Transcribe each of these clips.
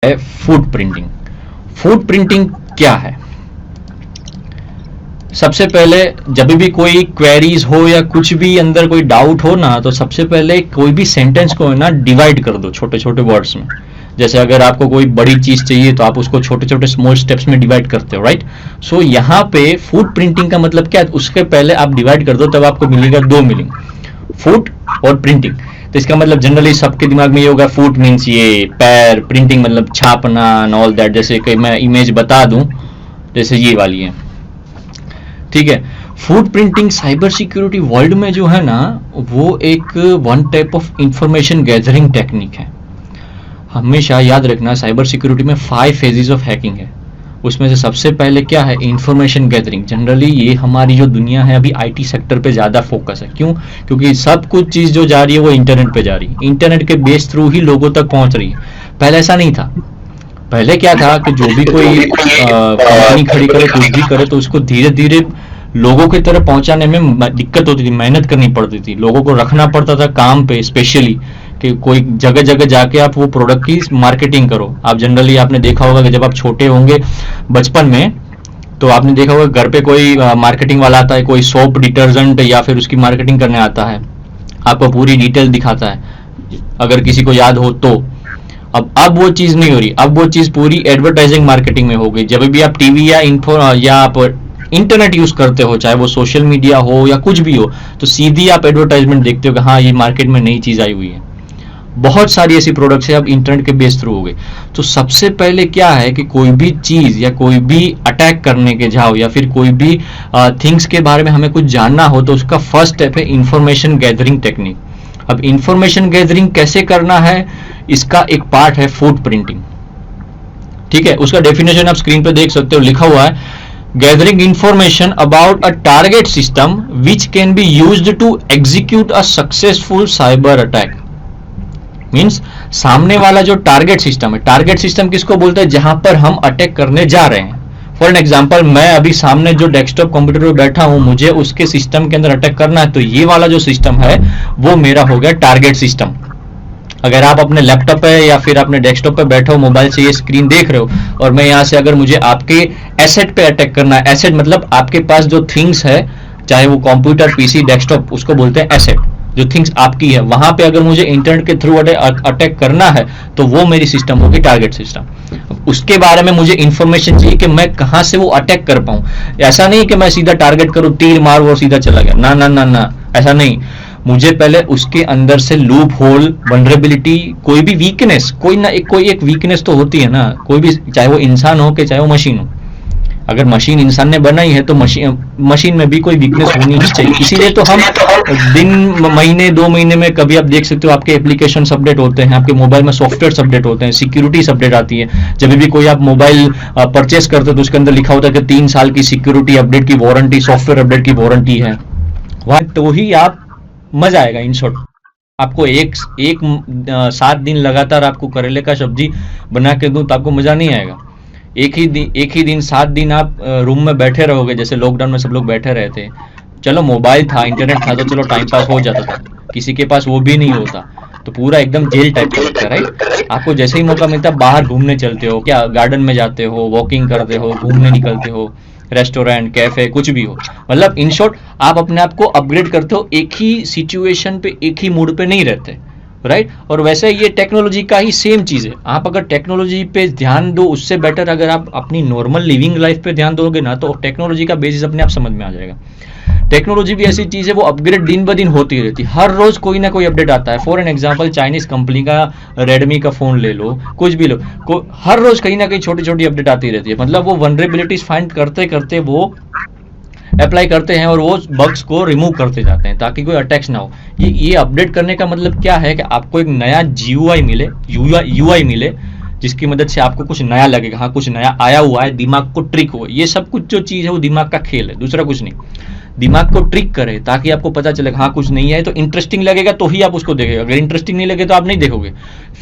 है food printing. Food printing क्या है? सबसे पहले जब भी कोई क्वेरीज हो या कुछ भी अंदर कोई डाउट हो ना, तो सबसे पहले कोई भी सेंटेंस को है ना डिवाइड कर दो छोटे छोटे वर्ड्स में। जैसे अगर आपको कोई बड़ी चीज चाहिए तो आप उसको छोटे छोटे स्मॉल स्टेप्स में डिवाइड करते हो, राइट? सो यहाँ पे फूड प्रिंटिंग का मतलब क्या है, उसके पहले आप डिवाइड कर दो, तब आपको मिलेगा दो मीनिंग, फूड और प्रिंटिंग। तो इसका मतलब जनरली सबके दिमाग में ये होगा, फूड मीन्स ये पैर, प्रिंटिंग मतलब छापना एंड ऑल दैट। जैसे कि मैं इमेज बता दूं, जैसे ये वाली है, ठीक है। Food printing cyber security world में जो है ना, वो एक one type of information gathering technique है। हमेशा याद रखना, साइबर सिक्योरिटी में 5 फेजेस ऑफ हैकिंग है। उसमें से सबसे पहले क्या है, इंफॉर्मेशन गैदरिंग। जनरली ये हमारी जो दुनिया है अभी आईटी सेक्टर पे ज्यादा फोकस है। क्यों? क्योंकि सब कुछ चीज जो जा रही है वो इंटरनेट पे जा रही है, इंटरनेट के बेस थ्रू ही लोगों तक पहुंच रही है। पहले ऐसा नहीं था। पहले क्या था कि जो भी कोई कंपनी खड़ी करे, कुछ भी करे, तो उसको धीरे धीरे लोगों की तरह पहुंचाने में दिक्कत होती थी, मेहनत करनी पड़ती थी, लोगों को रखना पड़ता था काम पे, स्पेशली कि कोई जगह जगह जाके आप वो प्रोडक्ट की मार्केटिंग करो। आप जनरली आपने देखा होगा कि जब आप छोटे होंगे बचपन में, तो आपने देखा होगा घर पे कोई मार्केटिंग वाला आता है, कोई सोप डिटर्जेंट या फिर उसकी मार्केटिंग करने आता है, आपको पूरी डिटेल दिखाता है, अगर किसी को याद हो तो। अब वो चीज नहीं हो रही, अब वो चीज पूरी एडवर्टाइजिंग मार्केटिंग में हो गई। जब भी आप टीवी या इन्फो या आप इंटरनेट यूज करते हो, चाहे वो सोशल मीडिया हो या कुछ भी हो, तो सीधी आप एडवर्टाइजमेंट देखते हो कि हाँ ये मार्केट में नई चीज आई हुई है। बहुत सारी ऐसी प्रोडक्ट्स है अब इंटरनेट के बेस थ्रू हो गए। तो सबसे पहले क्या है कि कोई भी चीज या कोई भी अटैक करने के जाओ या फिर कोई भी थिंग्स के बारे में हमें कुछ जानना हो, तो उसका फर्स्ट स्टेप है इंफॉर्मेशन गैदरिंग टेक्निक। अब इंफॉर्मेशन गैदरिंग कैसे करना है, इसका एक पार्ट है फूड प्रिंटिंग, ठीक है। उसका डेफिनेशन आप स्क्रीन पे देख सकते हो, लिखा हुआ है, gathering information about a target system which can be used to execute a successful cyber attack. Means सामने वाला जो टारगेट सिस्टम है, टारगेट सिस्टम किसको बोलते हैं, जहां पर हम अटैक करने जा रहे हैं। फॉर एन एग्जाम्पल, मैं अभी सामने जो डेस्कटॉप कंप्यूटर पे बैठा हूं, मुझे उसके सिस्टम के अंदर अटैक करना है, तो ये वाला जो सिस्टम है वो मेरा हो गया टारगेट सिस्टम। अगर आप अपने लैपटॉप पे या फिर अपने डेस्कटॉप पे बैठे हो, मोबाइल से ये स्क्रीन देख रहे हो, और मैं यहाँ से अगर मुझे आपके एसेट पे अटैक करना है, एसेट मतलब आपके पास जो थिंग्स है, चाहे वो कंप्यूटर, पीसी, डेस्कटॉप, उसको बोलते हैं एसेट। जो थिंग्स आपकी है, वहां पे अगर मुझे इंटरनेट के थ्रू अटैक करना है, तो वो मेरी सिस्टम होगी टारगेट सिस्टम। उसके बारे में मुझे इंफॉर्मेशन चाहिए कि मैं कहां से वो अटैक कर पाऊं। ऐसा नहीं कि मैं सीधा टारगेट करूं, तीर मार वो सीधा चला गया, ना ना ना ना, ऐसा नहीं। मुझे पहले उसके अंदर से लूप होल, वनरेबिलिटी, कोई भी वीकनेस, कोई एक वीकनेस तो होती है ना, कोई भी, चाहे वो इंसान हो कि चाहे वो मशीन हो। अगर मशीन इंसान ने बनाई है तो मशीन में भी कोई वीकनेस होनी ही चाहिए। इसीलिए तो हम दिन, महीने, 2 महीने में कभी आप देख सकते हो आपके एप्लीकेशन अपडेट होते हैं, आपके मोबाइल में सॉफ्टवेयर अपडेट होते हैं, सिक्योरिटी अपडेट आती है। जब भी कोई आप मोबाइल परचेस करते हो तो उसके अंदर लिखा होता है कि 3 साल की सिक्योरिटी अपडेट की वारंटी, सॉफ्टवेयर अपडेट की वारंटी है। वहां तो ही आप मजा आएगा। इन शॉर्ट, आपको एक 7 दिन लगातार आपको करेले का सब्जी बना के दूं तो आपको मजा नहीं आएगा। एक ही दिन 7 दिन आप रूम में बैठे रहोगे, जैसे लॉकडाउन में सब लोग बैठे रहे थे। चलो मोबाइल था, इंटरनेट था, तो चलो टाइम पास हो जाता था, किसी के पास वो भी नहीं होता, तो पूरा एकदम जेल टाइप का लगता है, राइट? आपको जैसे ही मौका मिलता है बाहर घूमने चलते हो, क्या गार्डन में जाते हो, वॉकिंग करते हो, घूमने निकलते हो, रेस्टोरेंट, कैफे, कुछ भी हो। मतलब इन शॉर्ट आप अपने आप को अपग्रेड करते हो, एक ही सिचुएशन पे, एक ही मूड पे नहीं रहते, राइट? और वैसे ये टेक्नोलॉजी का ही सेम चीज है। आप अगर टेक्नोलॉजी पे ध्यान दो, उससे बेटर अगर आप अपनी नॉर्मल लिविंग लाइफ पे ध्यान दोगे ना, तो टेक्नोलॉजी का बेसिस अपने आप समझ में आ जाएगा। टेक्नोलॉजी भी ऐसी चीज है, वो अपग्रेड दिन ब दिन होती रहती है, हर रोज कोई ना कोई अपडेट आता है। For an example, Chinese company का रेडमी का फोन ले लो, कुछ भी लो, हर रोज कहीं ना कहीं छोटी छोटी अपडेट आती रहती है। मतलब वो वनरेबिलिटीज फाइंड करते करते वो अप्लाई करते हैं और वो बग्स को रिमूव करते जाते हैं ताकि कोई अटैक्स ना हो। ये अपडेट करने का मतलब क्या है कि आपको एक नया GUI मिले, UI मिले, जिसकी मदद से आपको कुछ नया लगेगा, हाँ कुछ नया आया हुआ है, दिमाग को ट्रिक हो। ये सब कुछ जो चीज है वो दिमाग का खेल है, दूसरा कुछ नहीं। दिमाग को ट्रिक करे ताकि आपको पता चले हाँ कुछ नहीं है, तो इंटरेस्टिंग लगेगा तो ही आप उसको देखेगा, अगर इंटरेस्टिंग नहीं लगे तो आप नहीं देखोगे।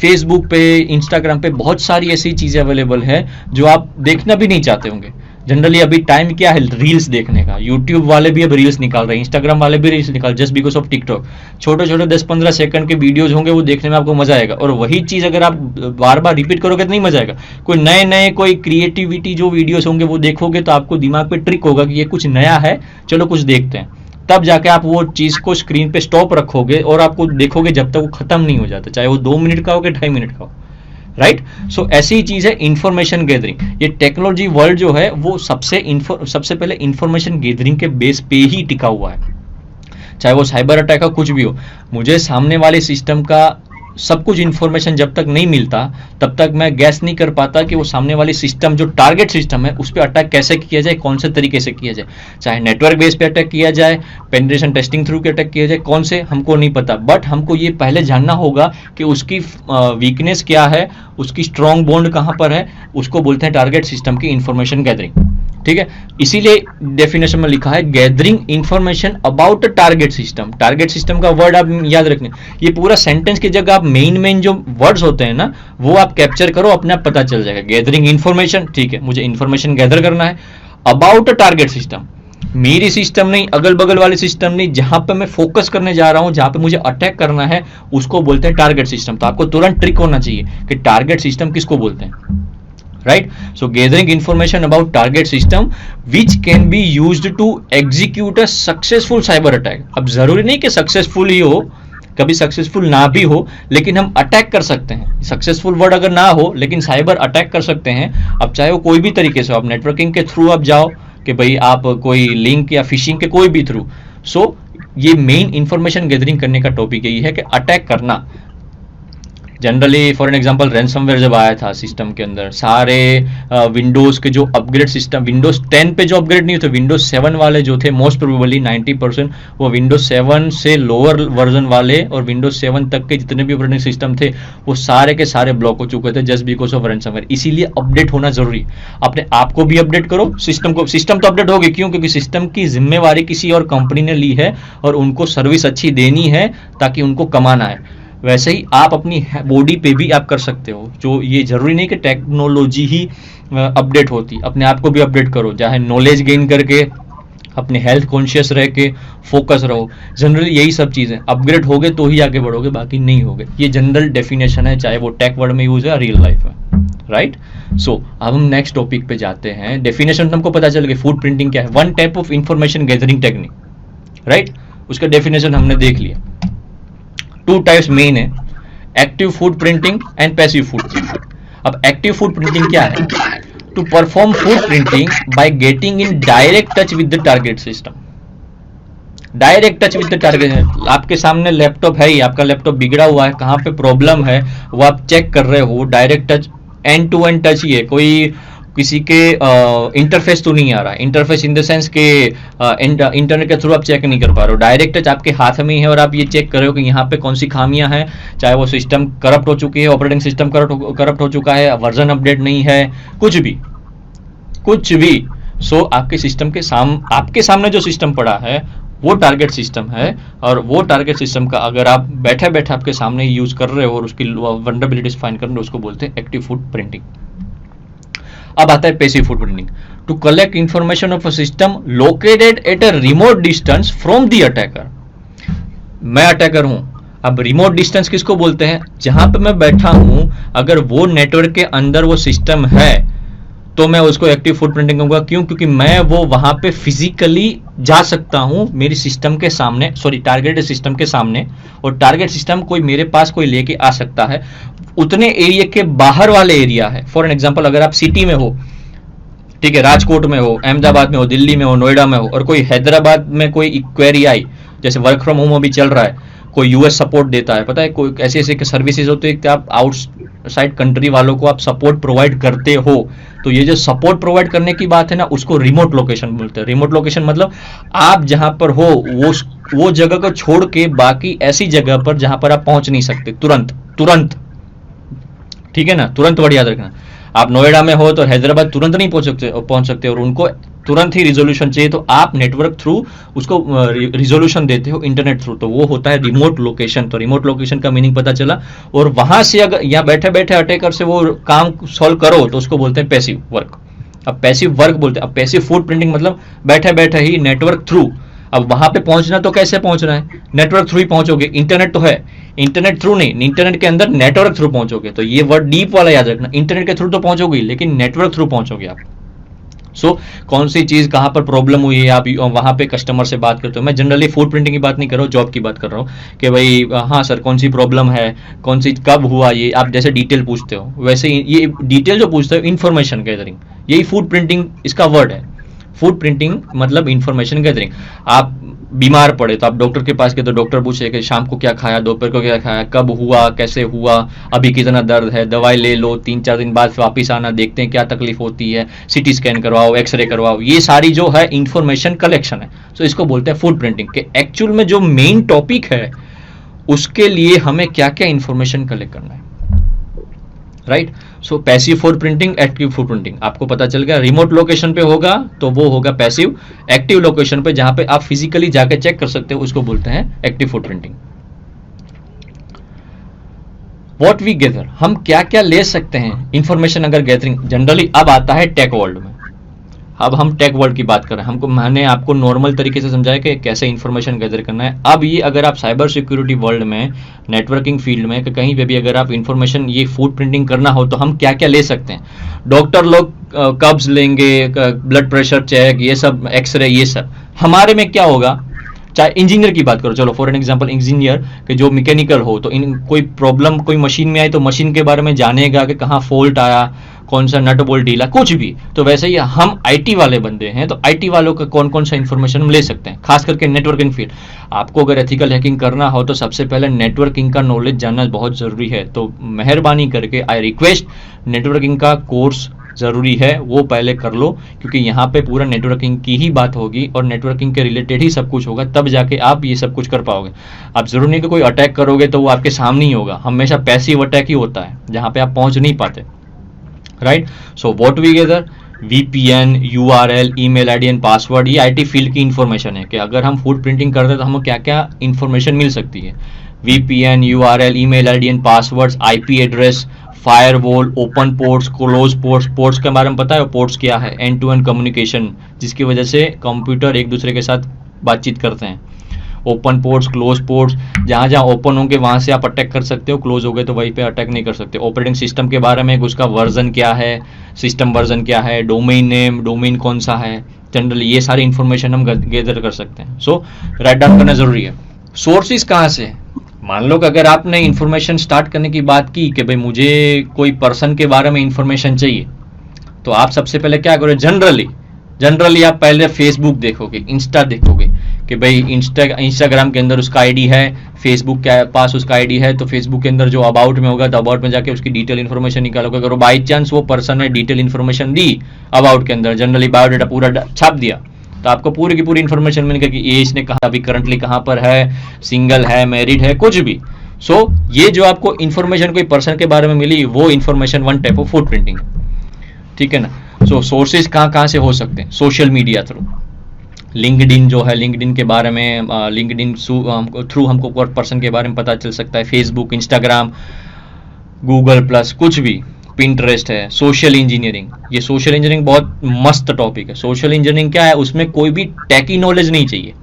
फेसबुक पे, इंस्टाग्राम पे बहुत सारी ऐसी चीजें अवेलेबल है जो आप देखना भी नहीं चाहते होंगे, जनरली अभी टाइम क्या है रील्स देखने का, यूट्यूब वाले भी अब रील्स निकाल रहे हैं, इंस्टाग्राम वाले भी रील्स निकाल, जस्ट बिकॉज ऑफ टिकटॉक। छोटे छोटे 10-15 सेकंड के वीडियोज होंगे, वो देखने में आपको मजा आएगा, और वही चीज अगर आप बार बार रिपीट करोगे तो नहीं मजा आएगा। कोई नए नए कोई क्रिएटिविटी जो वीडियोज होंगे वो देखोगे तो आपको दिमाग पे ट्रिक होगा कि ये कुछ नया है, चलो कुछ देखते हैं, तब जाके आप वो चीज को स्क्रीन पे स्टॉप रखोगे और आपको देखोगे जब तक वो खत्म नहीं हो जाता, चाहे वो 2 मिनट का हो कि 2.5 मिनट का हो, राइट। सो ऐसी ही चीज है इंफॉर्मेशन गैदरिंग। ये टेक्नोलॉजी वर्ल्ड जो है वो सबसे पहले इंफॉर्मेशन गैदरिंग के बेस पे ही टिका हुआ है, चाहे वो साइबर अटैक का कुछ भी हो। मुझे सामने वाले सिस्टम का सब कुछ इंफॉर्मेशन जब तक नहीं मिलता तब तक मैं गैस नहीं कर पाता कि वो सामने वाली सिस्टम जो टारगेट सिस्टम है उस पर अटैक कैसे किया जाए, कौन से तरीके से किया जाए, चाहे नेटवर्क बेस पे अटैक किया जाए, पेनिट्रेशन टेस्टिंग थ्रू के अटैक किया जाए, कौन से हमको नहीं पता, बट हमको ये पहले जानना होगा कि उसकी वीकनेस क्या है, उसकी स्ट्रॉन्ग बॉन्ड कहाँ पर है, उसको बोलते हैं टारगेट सिस्टम की इंफॉर्मेशन गैदरिंग, ठीक है। इसीलिए डेफिनेशन में लिखा है gathering information about a target system. Target system का वर्ड आप याद रखना, ये पूरा सेंटेंस की जगह आप मेन जो वर्ड्स होते हैं ना वो आप कैप्चर करो, अपने आप पता चल जाएगा। गैदरिंग इंफॉर्मेशन, ठीक है, मुझे इंफॉर्मेशन गैदर करना है अबाउट अ टारगेट सिस्टम, मेरी सिस्टम नहीं, अगल बगल वाले सिस्टम नहीं, जहां पे मैं फोकस करने जा रहा हूं, जहां पे मुझे अटैक करना है उसको बोलते हैं टारगेट सिस्टम। तो आपको तुरंत ट्रिक होना चाहिए कि टारगेट सिस्टम किसको बोलते हैं, right? So gathering information about target system which can be used to execute a successful cyber attack। अब जरूरी नहीं कि सक्सेसफुल ही हो, कभी सक्सेसफुल ना भी हो, लेकिन हम अटैक कर सकते हैं। सक्सेसफुल वर्ड अगर ना हो लेकिन साइबर अटैक कर सकते हैं। अब चाहे वो कोई भी तरीके से हो, आप नेटवर्किंग के थ्रू आप जाओ कि भाई आप कोई लिंक या फिशिंग के कोई भी थ्रू। सो ये मेन इंफॉर्मेशन गैदरिंग करने का टॉपिक यही है कि अटैक करना। Generally for an example ransomware जब आया था सिस्टम के अंदर, सारे विंडोज के जो अपग्रेड सिस्टम, विंडोज 10 पे जो अपग्रेड नहीं थे, विंडोज 7 वाले जो थे मोस्ट प्रोबेबली 90% वो विंडोज 7 से लोअर वर्जन वाले और विंडोज 7 तक के जितने भी ऑपरेटिंग सिस्टम थे वो सारे के सारे ब्लॉक हो चुके थे जस्ट बिकॉज ऑफ रैंसमवेयर। इसीलिए अपडेट होना जरूरी। अपने आप को भी अपडेट करो, सिस्टम को, सिस्टम तो अपडेट होगी, क्यों? क्योंकि सिस्टम की जिम्मेवारी किसी और कंपनी ने ली है और उनको सर्विस अच्छी देनी है ताकि उनको कमाना है। वैसे ही आप अपनी बॉडी पे भी आप कर सकते हो, जो ये जरूरी नहीं कि टेक्नोलॉजी ही अपडेट होती, अपने आप को भी अपडेट करो, चाहे नॉलेज गेन करके, अपने हेल्थ कॉन्शियस रह के फोकस रहो। जनरली यही सब चीजें, अपग्रेड होगे तो ही आगे बढ़ोगे, बाकी नहीं होगे। ये जनरल डेफिनेशन है, चाहे वो टेक वर्ड में यूज है या रियल लाइफ में, राइट। सो अब हम नेक्स्ट टॉपिक पे जाते हैं। डेफिनेशन हमको पता चल गया, फूड प्रिंटिंग क्या है, one type of information gathering technique, right. उसका डेफिनेशन हमने देख लिया। 2 टाइप्स मेन है, active food printing and passive food printing. अब एक्टिव फूड प्रिंटिंग क्या है? To perform foot printing by getting in direct touch with the target system. Direct touch with the target, आपके सामने laptop है ही, आपका laptop बिगड़ा हुआ है, कहां पे प्रॉब्लम है वो आप चेक कर रहे हो, direct touch, end to end touch ही है, कोई किसी के इंटरफेस तो नहीं आ रहा है। इंटरफेस इन द सेंस के इंटरनेट के थ्रू आप चेक नहीं कर पा रहे हो, डायरेक्ट टच आपके हाथ में ही है और आप ये चेक कर रहे हो कि यहाँ पे कौन सी खामियां हैं, चाहे वो सिस्टम करप्ट हो चुकी है, ऑपरेटिंग सिस्टम करप्ट हो चुका है, वर्जन अपडेट नहीं है, कुछ भी। सो आपके सिस्टम के आपके सामने जो सिस्टम पड़ा है वो टारगेट सिस्टम है, और वो टारगेट सिस्टम का अगर आप बैठे बैठे आपके सामने यूज कर रहे हो और उसकी वल्नरेबिलिटीज फाइंड कर रहे हो, उसको बोलते हैं एक्टिव फूड प्रिंटिंग। अब आता है passive food printing. To collect information of a system located at a remote distance from the attacker. मैं अटैकर हूं, अब रिमोट डिस्टेंस किसको बोलते हैं? जहां पे मैं बैठा हूं, अगर वो नेटवर्क के अंदर वो सिस्टम है तो मैं उसको एक्टिव फूड प्रिंटिंग कहूंगा। क्यों? क्योंकि मैं वो वहां पे फिजिकली जा सकता हूं मेरी सिस्टम के सामने, सॉरी टारगेटेड सिस्टम के सामने, और टारगेट सिस्टम कोई मेरे पास कोई लेके आ सकता है। उतने एरिया के बाहर वाले एरिया है, फॉर एन एग्जांपल अगर आप सिटी में हो, ठीक है, राजकोट में हो, अहमदाबाद में हो, दिल्ली में हो, नोएडा में हो, और कोई हैदराबाद में कोई क्वेरी आई, जैसे वर्क फ्रॉम होम अभी चल रहा है, कोई यूएस सपोर्ट देता है, पता है, कोई ऐसी ऐसी सर्विसेज होती है कि आप आउटसाइड कंट्री वालों को आप सपोर्ट प्रोवाइड करते हो। तो ये जो सपोर्ट प्रोवाइड करने की बात है ना, उसको रिमोट लोकेशन बोलते हैं। रिमोट लोकेशन मतलब आप जहां पर हो वो जगह को छोड़ के बाकी ऐसी जगह पर जहां पर आप पहुंच नहीं सकते तुरंत, ठीक है ना, तुरंत वर्ड याद रखना। आप नोएडा में हो तो हैदराबाद तुरंत नहीं पहुंच सकते और उनको तुरंत ही रिजोल्यूशन चाहिए, तो आप नेटवर्क थ्रू उसको रिजोल्यूशन देते हो इंटरनेट थ्रू, तो वो होता है रिमोट लोकेशन। तो रिमोट लोकेशन का मीनिंग पता चला, और वहां से अगर यहाँ बैठे बैठे अटैकर से वो काम सॉल्व करो तो उसको बोलते हैं पैसिव वर्क। अब पैसिव वर्क बोलते हैं। अब पैसिव फूड प्रिंटिंग मतलब बैठे बैठे ही नेटवर्क थ्रू, अब वहां पे पहुंचना तो कैसे पहुंचना है, नेटवर्क थ्रू ही पहुंचोगे, इंटरनेट तो है, इंटरनेट थ्रू नहीं, इंटरनेट के अंदर नेटवर्क थ्रू पहुंचोगे। तो ये वर्ड डीप वाला याद रखना, इंटरनेट के थ्रू तो पहुंचोगे लेकिन नेटवर्क थ्रू पहुंचोगे आप। कौन सी चीज कहां पर प्रॉब्लम हुई है, आप वहां पे कस्टमर से बात करते हो। मैं जनरली फूड प्रिंटिंग की बात नहीं कर रहा हूँ, जॉब की बात कर रहा हूँ कि भाई हाँ सर कौन सी प्रॉब्लम है, कौन सी कब हुआ, ये आप जैसे डिटेल पूछते हो वैसे ही ये डिटेल जो पूछते हो इन्फॉर्मेशन गैदरिंग, यही फूड प्रिंटिंग इसका वर्ड है। फूड प्रिंटिंग मतलब इंफॉर्मेशन गैदरिंग। आप बीमार पड़े तो आप डॉक्टर के पास गए तो डॉक्टर पूछे कि शाम को क्या खाया, दोपहर को क्या खाया, कब हुआ, कैसे हुआ, अभी कितना दर्द है, दवाई ले लो, 3-4 दिन बाद वापस आना, देखते हैं क्या तकलीफ होती है, सीटी स्कैन करवाओ, एक्सरे करवाओ। ये सारी जो है इंफॉर्मेशन कलेक्शन है। सो इसको बोलते हैं फूड प्रिंटिंग के एक्चुअल में जो मेन टॉपिक है उसके लिए हमें क्या क्या इंफॉर्मेशन कलेक्ट करना है, right. So passive food printing, active food printing आपको पता चल गया। रिमोट लोकेशन पे होगा तो वो होगा पैसिव, एक्टिव लोकेशन पे जहां पे आप फिजिकली जाके चेक कर सकते हो उसको बोलते हैं active food printing. What we gather, हम क्या क्या ले सकते हैं इंफॉर्मेशन अगर गैदरिंग जनरली। अब आता है टेक वर्ल्ड में, अब हम टेक वर्ल्ड की बात कर रहे हैं। मैंने आपको नॉर्मल तरीके से समझाया कि कैसे इंफॉर्मेशन गैदर करना है। अब ये अगर आप साइबर सिक्योरिटी वर्ल्ड में, नेटवर्किंग फील्ड में, कि कहीं पे भी अगर आप इंफॉर्मेशन ये फूड प्रिंटिंग करना हो तो हम क्या क्या ले सकते हैं। डॉक्टर लोग कब्ज लेंगे, ब्लड प्रेशर चेक, ये सब एक्सरे, ये सब। हमारे में क्या होगा, चाहे इंजीनियर की बात करो, चलो फॉर एन एग्जांपल इंजीनियर के जो मैकेनिकल हो तो इन कोई प्रॉब्लम कोई मशीन में आई तो मशीन के बारे में जानेगा कि कहाँ फॉल्ट आया, कौन सा नट बोल्ट ढीला, कुछ भी। तो वैसे ही हम आईटी वाले बंदे हैं तो आईटी वालों का कौन कौन सा इंफॉर्मेशन हम ले सकते हैं, खास करके नेटवर्किंग फील्ड। आपको अगर एथिकल हैकिंग करना हो तो सबसे पहले नेटवर्किंग का नॉलेज जानना बहुत जरूरी है। तो मेहरबानी करके आई रिक्वेस्ट, नेटवर्किंग का कोर्स जरूरी है वो पहले कर लो, क्योंकि यहाँ पे पूरा नेटवर्किंग की ही बात होगी और नेटवर्किंग के रिलेटेड ही सब कुछ होगा, तब जाके आप ये सब कुछ कर पाओगे। आप जरूर नहीं कि कोई अटैक करोगे तो वो आपके सामने ही होगा, हमेशा पैसिव अटैक ही होता है जहाँ पे आप पहुंच नहीं पाते, right. So what we gather, VPN, URL, email ID and password, ये आईटी फील्ड की इंफॉर्मेशन है कि अगर हम फूड प्रिंटिंग करते हैं तो हमें क्या क्या इंफॉर्मेशन मिल सकती है। VPN, URL, email ID and passwords, IP address, firewall, open ports, close ports. Ports के बारे में पता है, पोर्ट्स क्या है, एंड टू एंड कम्युनिकेशन, जिसकी वजह से कंप्यूटर एक दूसरे के साथ बातचीत करते हैं। ओपन पोर्ट्स, क्लोज पोर्ट्स, जहाँ जहाँ ओपन होंगे वहाँ से आप अटैक कर सकते हो, क्लोज हो गए तो वहीं पे अटैक नहीं कर सकते। ऑपरेटिंग सिस्टम के बारे में, उसका वर्जन क्या है, सिस्टम वर्जन क्या है, डोमेन नेम, डोमेन कौन सा है, जनरली ये सारी इंफॉर्मेशन हम गैदर कर सकते हैं। सो राइट डाउन करना जरूरी है। सोर्सेज कहाँ से, मान लो कि अगर आपने इंफॉर्मेशन स्टार्ट करने की बात की कि भाई मुझे कोई पर्सन के बारे में इंफॉर्मेशन चाहिए, तो आप सबसे पहले क्या करोगे, जनरली आप पहले फेसबुक देखोगे, इंस्टा देखोगे कि भाई इंस्टाग्राम के अंदर उसका आईडी है, फेसबुक के पास उसका आईडी है, तो फेसबुक के अंदर जो अबाउट में होगा तो अबाउट में जाके उसकी डिटेल इन्फॉर्मेशन निकालोगे। अगर बाई चांस वो पर्सन ने डिटेल इन्फॉर्मेशन दी अबाउट के अंदर, जनरली बायोडाटा पूरा छाप दिया, तो आपको पूरी की पूरी इन्फॉर्मेशन मिलेगी कि ये इसने कहा, अभी करंटली कहाँ पर है, सिंगल है, मैरिड है, कुछ भी। सो ये जो आपको इन्फॉर्मेशन कोई पर्सन के बारे में मिली वो information one type of food printing, ठीक है ना। सो सोर्सेज कहाँ से हो सकते हैं, सोशल मीडिया थ्रू, लिंक्डइन जो है, लिंक्डइन के बारे में, लिंक्डइन थ्रू हमको पर्सन के बारे में पता चल सकता है। फेसबुक, इंस्टाग्राम, गूगल प्लस, कुछ भी, पिंटरेस्ट है। सोशल इंजीनियरिंग, ये सोशल इंजीनियरिंग बहुत मस्त टॉपिक है। सोशल इंजीनियरिंग क्या है, उसमें कोई भी टेकी नॉलेज नहीं चाहिए,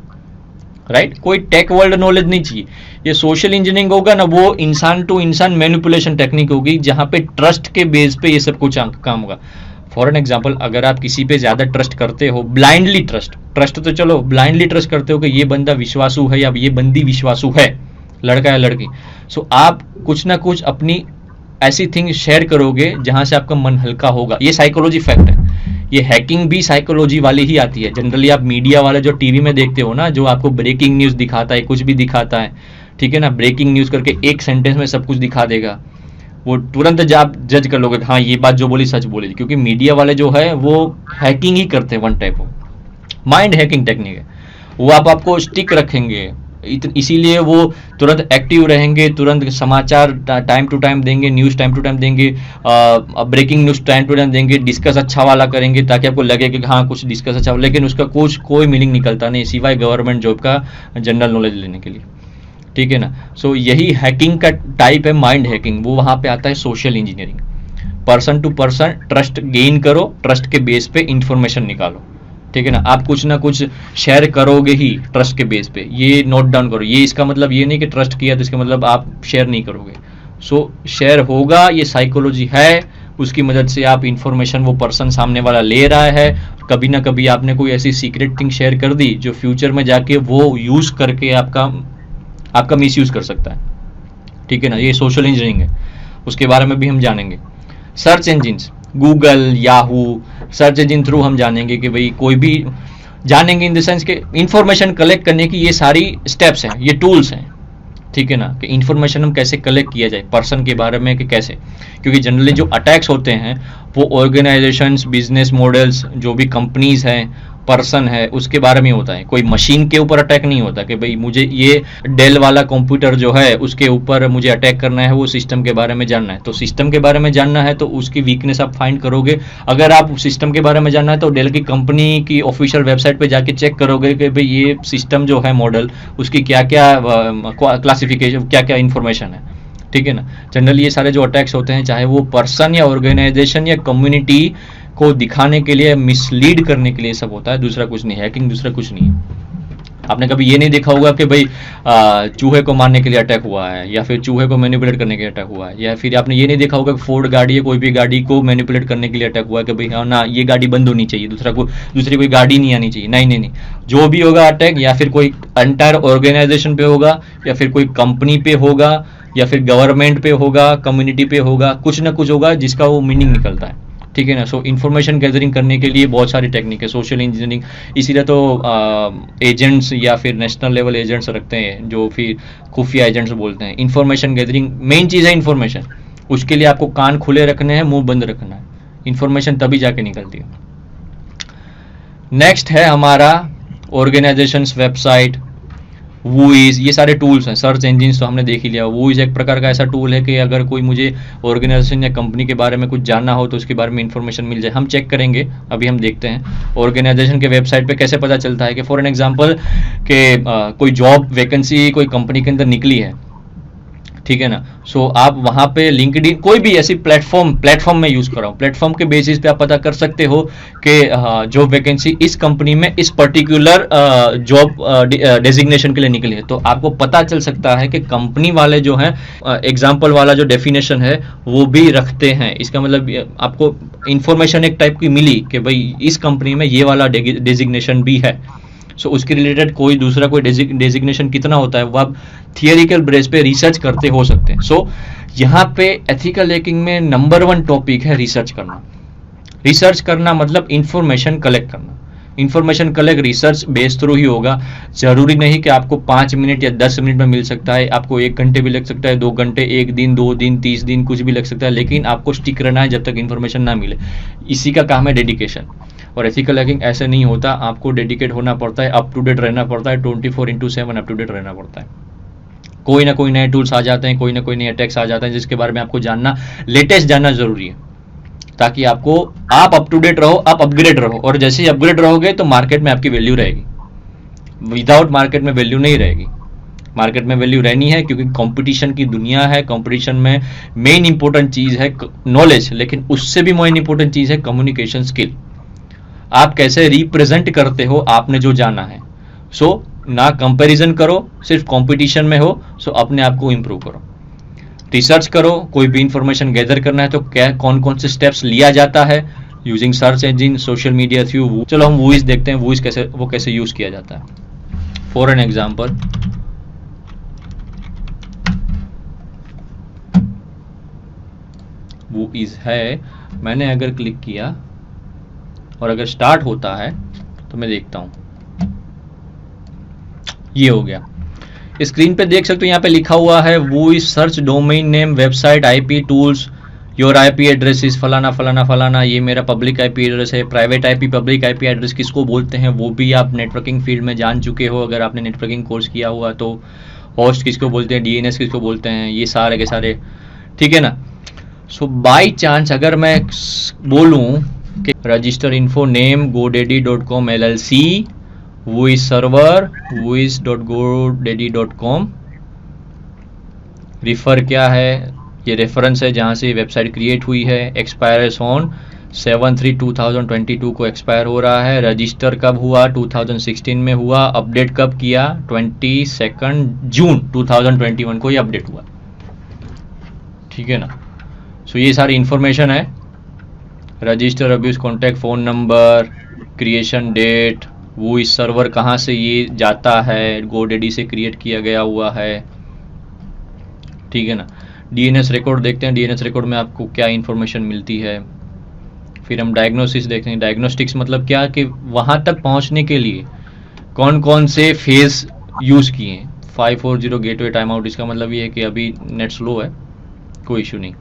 राइट, कोई टेक वर्ल्ड नॉलेज नहीं चाहिए। ये सोशल इंजीनियरिंग होगा ना, वो इंसान टू इंसान मैनिपुलेशन टेक्निक होगी, जहां पे ट्रस्ट के बेस पे ये सब कुछ काम होगा। फॉर एन एग्जाम्पल, अगर आप किसी पे ज्यादा ट्रस्ट करते हो, ब्लाइंडली ट्रस्ट तो चलो ब्लाइंडली ट्रस्ट करते हो कि ये बंदा विश्वासु है या ये बंदी विश्वासु है, लड़का या लड़की, सो आप कुछ ना कुछ अपनी ऐसी थिंग शेयर करोगे जहां से आपका मन हल्का होगा। ये साइकोलॉजी फैक्ट है। ये हैकिंग भी साइकोलॉजी वाली ही आती है। जनरली आप मीडिया वाले जो टीवी में देखते हो ना, जो आपको ब्रेकिंग न्यूज दिखाता है, कुछ भी दिखाता है, ठीक है ना, ब्रेकिंग न्यूज करके एक सेंटेंस में सब कुछ दिखा देगा, वो तुरंत आप जज कर लोगे हाँ ये बात जो बोली सच बोली, क्योंकि मीडिया वाले जो है वो हैकिंग ही करते हैं, one type of mind hacking technique है। वो आपको स्टिक रखेंगे, इसीलिए वो तुरंत एक्टिव रहेंगे, तुरंत समाचार टाइम टू टाइम देंगे, न्यूज़ टाइम टू टाइम देंगे, breaking news time to time देंगे, डिस्कस अच्छा वाला करेंगे ताकि आपको लगे कि हाँ कुछ डिस्कस अच्छा, लेकिन उसका कोई मीनिंग निकलता नहीं सिवाय गवर्नमेंट जॉब का जनरल नॉलेज लेने के लिए, ठीक है ना। सो यही हैकिंग का टाइप है, माइंड हैकिंग, वो वहाँ पे आता है social engineering. Person to person trust gain करो, ट्रस्ट के बेस पे इंफॉर्मेशन निकालो, ठीक है ना। आप कुछ ना कुछ शेयर करोगे ही ट्रस्ट के बेस पे, ये नोट डाउन करो। ये इसका मतलब ये नहीं कि ट्रस्ट किया तो इसका मतलब आप शेयर नहीं करोगे। सो शेयर होगा, ये साइकोलॉजी है, उसकी मदद से आप इंफॉर्मेशन वो पर्सन सामने वाला ले रहा है। कभी ना कभी आपने कोई ऐसी सीक्रेट थिंग शेयर कर दी जो फ्यूचर में जाके वो यूज करके आपका मिस यूज कर सकता है, ठीक है ना। ये सोशल इंजीनियरिंग है, उसके बारे में भी हम जानेंगे। Search engines, Google, Yahoo, search engine through हम जानेंगे कि भाई कोई भी जानेंगे इन द सेंस कि इंफॉर्मेशन कलेक्ट करने की ये सारी स्टेप्स हैं, ये टूल्स हैं, ठीक है ना, कि इंफॉर्मेशन हम कैसे कलेक्ट किया जाए पर्सन के बारे में, कि कैसे, क्योंकि जनरली जो अटैक्स होते हैं वो ऑर्गेनाइजेशंस, बिजनेस मॉडल्स, जो भी कंपनीज हैं, पर्सन है, उसके बारे में होता है। कोई मशीन के ऊपर अटैक नहीं होता कि भाई मुझे ये डेल वाला कंप्यूटर जो है उसके ऊपर मुझे अटैक करना है, वो सिस्टम के बारे में जानना है। तो सिस्टम के बारे में जानना है तो उसकी वीकनेस आप फाइंड करोगे। अगर आप सिस्टम के बारे में जानना है तो डेल की कंपनी की ऑफिशियल वेबसाइट पे जाके चेक करोगे कि भाई ये सिस्टम जो है मॉडल, उसकी क्या क्या क्लासिफिकेशन, क्या क्या इंफॉर्मेशन है, ठीक है ना। जनरली ये सारे जो अटैक्स होते हैं, चाहे वो पर्सन या ऑर्गेनाइजेशन या कम्युनिटी को दिखाने के लिए, मिसलीड करने के लिए सब होता है, दूसरा कुछ नहीं। हैकिंग दूसरा कुछ नहीं है। आपने कभी ये नहीं देखा होगा कि भाई चूहे को मारने के लिए अटैक हुआ है, या फिर चूहे को मैनिपुलेट करने के लिए अटैक हुआ है, या फिर आपने ये नहीं देखा होगा कि फोर्ड गाड़ी या कोई भी गाड़ी को मैनिपुलेट करने के लिए अटैक हुआ है कि भाई हाँ ना, ये गाड़ी बंद होनी चाहिए, दूसरी कोई गाड़ी नहीं आनी चाहिए। नहीं नहीं नहीं, जो भी होगा अटैक, या फिर कोई एंटायर ऑर्गेनाइजेशन पे होगा, या फिर कोई कंपनी पे होगा, या फिर गवर्नमेंट पे होगा, कम्युनिटी पे होगा, कुछ ना कुछ होगा जिसका वो मीनिंग निकलता है, ठीक है ना। सो इन्फॉर्मेशन गैदरिंग करने के लिए बहुत सारी टेक्निक है, सोशल इंजीनियरिंग। इसीलिए तो एजेंट्स या फिर नेशनल लेवल एजेंट्स रखते हैं, जो फिर खुफिया एजेंट्स बोलते हैं। इन्फॉर्मेशन गैदरिंग मेन चीज़ है, इन्फॉर्मेशन। उसके लिए आपको कान खुले रखने हैं, मुंह बंद रखना है, इन्फॉर्मेशन तभी जाके निकलती है। नेक्स्ट है हमारा ऑर्गेनाइजेशंस, वेबसाइट, वूइज, ये सारे टूल्स हैं। सर्च इंजिन तो हमने देख ही लिया। वूइज एक प्रकार का ऐसा टूल है कि अगर कोई मुझे ऑर्गेनाइजेशन या कंपनी के बारे में कुछ जानना हो तो उसके बारे में इंफॉर्मेशन मिल जाए। हम चेक करेंगे, अभी हम देखते हैं ऑर्गेनाइजेशन के वेबसाइट पे कैसे पता चलता है कि फॉर एन एग्जांपल कि कोई जॉब वैकेंसी कोई कंपनी के अंदर निकली है, ठीक है ना। सो आप वहां पे लिंक्डइन, कोई भी ऐसी प्लेटफॉर्म में यूज कर रहा हूँ, प्लेटफॉर्म के बेसिस पे आप पता कर सकते हो कि जॉब वैकेंसी इस कंपनी में इस पर्टिकुलर जॉब डेजिग्नेशन के लिए निकली है। तो आपको पता चल सकता है कि कंपनी वाले जो हैं, एग्जाम्पल वाला जो डेफिनेशन है वो भी रखते हैं। इसका मतलब आपको इंफॉर्मेशन एक टाइप की मिली कि भाई इस कंपनी में ये वाला डेजिग्नेशन भी है। सो उसके रिलेटेड कोई दूसरा कोई डेजिग्नेशन कितना होता है वो आप थियरिकल बेस पे रिसर्च करते हो सकते हैं। सो यहाँ पे एथिकल हैकिंग में नंबर 1 टॉपिक है रिसर्च करना। रिसर्च करना मतलब इंफॉर्मेशन कलेक्ट करना। Information collect research base through ही होगा। जरूरी नहीं कि आपको 5 मिनट या 10 मिनट में मिल सकता है, आपको 1 घंटे भी लग सकता है, 2 घंटे, 1 दिन, 2 दिन, 30 दिन, कुछ भी लग सकता है, लेकिन आपको स्टिक रहना है जब तक इंफॉर्मेशन ना मिले। इसी का काम है डेडिकेशन। और एथिकल हैकिंग ऐसे नहीं होता, आपको डेडिकेट होना पड़ता है, अप टू डेट रहना पड़ता है, 24/7 अप टू डेट रहना पड़ता है। कोई ना कोई नए टूल्स आ जाते हैं, कोई ना कोई नए अटैक्स आ जाते हैं जिसके बारे में आपको जानना, लेटेस्ट जानना जरूरी है, ताकि आप अप टू डेट रहो, आप अपग्रेड रहो। और जैसे ही अपग्रेड रहोगे तो मार्केट में आपकी वैल्यू रहेगी। विदाउट मार्केट में वैल्यू नहीं रहेगी। मार्केट में वैल्यू रहनी है क्योंकि कंपटीशन की दुनिया है। कंपटीशन में मेन इंपॉर्टेंट चीज है नॉलेज, लेकिन उससे भी मेन इंपॉर्टेंट चीज है कम्युनिकेशन स्किल। आप कैसे रिप्रेजेंट करते हो आपने जो जाना है। सो ना कंपैरिजन करो, सिर्फ कंपटीशन में हो। सो अपने आप को इंप्रूव करो, रिसर्च करो। कोई भी इंफॉर्मेशन गैदर करना है तो क्या कौन कौन से स्टेप्स लिया जाता है using search engine, social media through. चलो हम वॉइस देखते हैं, वॉइस कैसे यूज किया जाता है। फॉर एन एग्जांपल, वॉइस है, मैंने अगर क्लिक किया और अगर स्टार्ट होता है तो मैं देखता हूं, ये हो गया। स्क्रीन पे देख सकते हो, यहाँ पे लिखा हुआ है voice search domain name, website, IP tools, your IP address is फलाना फलाना फलाना। ये मेरा पब्लिक आईपी एड्रेस है। Private IP, public IP address किसको बोलते हैं वो भी आप नेटवर्किंग फील्ड में जान चुके हो अगर आपने नेटवर्किंग कोर्स किया हुआ तो। होस्ट किसको बोलते हैं, डीएनएस किसको बोलते हैं, ये सारे के सारे, ठीक है ना। सो बाई चांस अगर मैं बोलूं कि register info name godaddy.com LLC, voice server voice.godaddy.com, refer क्या है, ये रेफरेंस है जहाँ से वेबसाइट क्रिएट हुई है। एक्सपायर्स ऑन 7/3/2022 को एक्सपायर हो रहा है। रजिस्टर कब हुआ? 2016 में हुआ। अपडेट कब किया? 22 जून 2021 को ये अपडेट हुआ। ठीक है ना। सो ये सारी इंफॉर्मेशन है। Register, abuse, contact, phone number, creation date, वो इस सर्वर कहाँ से ये जाता है, GoDaddy से क्रिएट किया गया हुआ है। ठीक है ना। DNS रिकॉर्ड देखते हैं, DNS रिकॉर्ड में आपको क्या इन्फॉर्मेशन मिलती है। फिर हम डायग्नोसिस देखते हैं। डायग्नोस्टिक्स मतलब क्या कि वहाँ तक पहुँचने के लिए कौन कौन से फेज यूज़ किए हैं। 540 गेटवे टाइम आउट, इसका मतलब ये है कि अभी नेट स्लो है, कोई इशू नहीं।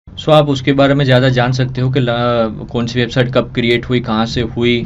सो आप उसके बारे में ज़्यादा जान सकते हो कि कौन सी वेबसाइट कब क्रिएट हुई, कहाँ से हुई,